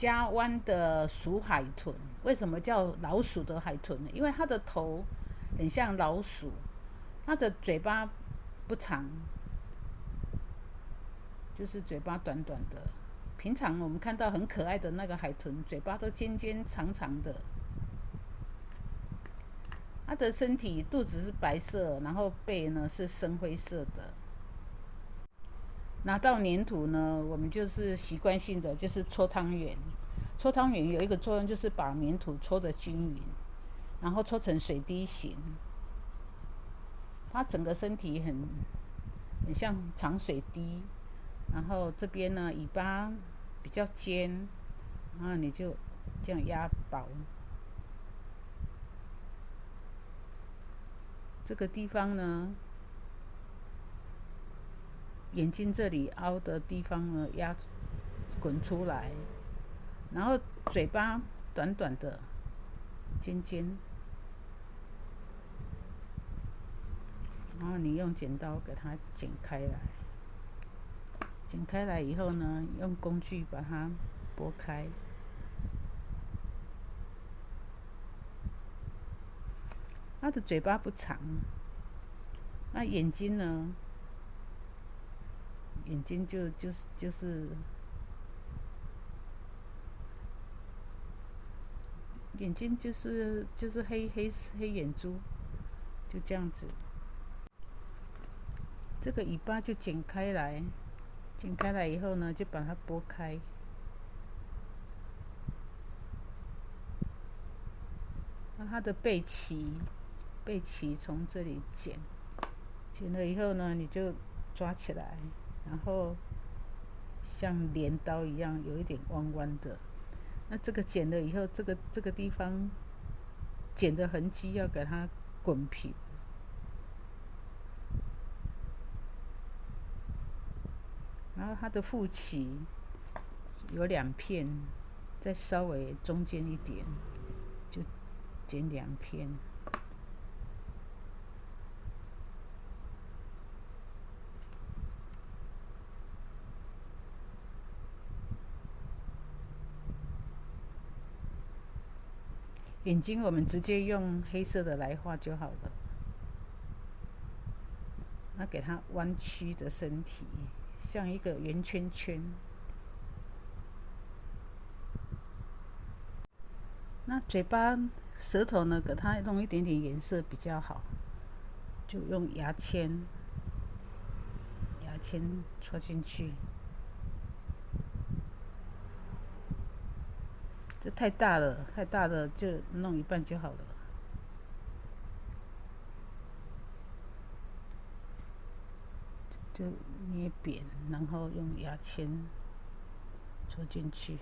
加湾的鼠海豚。为什么叫老鼠的海豚呢？因为它的头很像老鼠，它的嘴巴不长，就是嘴巴短短的。平常我们看到很可爱的那个海豚，嘴巴都尖尖长长的。它的身体肚子是白色，然后背呢是深灰色的。拿到粘土呢，我们就是习惯性的就是搓汤圆。搓汤圆有一个作用，就是把粘土搓得均匀，然后搓成水滴形。它整个身体很像长水滴，然后这边呢尾巴比较尖，然后你就这样压薄。这个地方呢，眼睛这里凹的地方呢，压滚出来，然后嘴巴短短的，尖尖，然后你用剪刀给它剪开来。剪开来以后呢，用工具把它拨开。它的嘴巴不长，那眼睛呢？眼睛就是眼睛就是黑眼珠，就这样子。这个尾巴就剪开来，剪开来以后呢，就把它拨开。那它的背鳍从这里剪了以后呢，你就抓起来，然后像镰刀一样，有一点弯弯的。那这个剪了以后，这个地方剪的痕迹要给它滚平。然后它的腹鳍有2片，再稍微中间一点，就剪2片。眼睛我们直接用黑色的来画就好了。那给它弯曲的身体，像一个圆圈圈。那嘴巴、舌头呢，给它弄一点点颜色比较好，就用牙签戳进去。这太大了，就弄一半就好了。就捏扁，然后用牙签戳进去。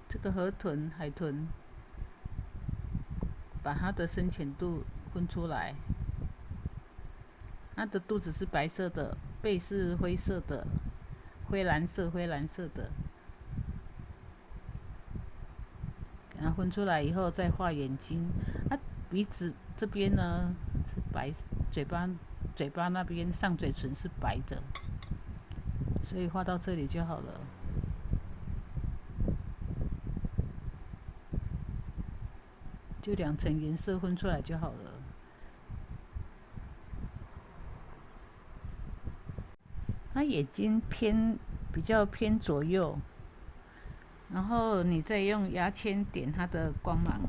这个海豚，把它的深浅度分出来。它的肚子是白色的，背是灰色的，灰蓝色的。给它分出来以后，再画眼睛。它鼻子这边呢是白，嘴巴那边上嘴唇是白的，所以画到这里就好了。就2层颜色分出来就好了。它眼睛比较偏左右，然后你再用牙签点它的光芒。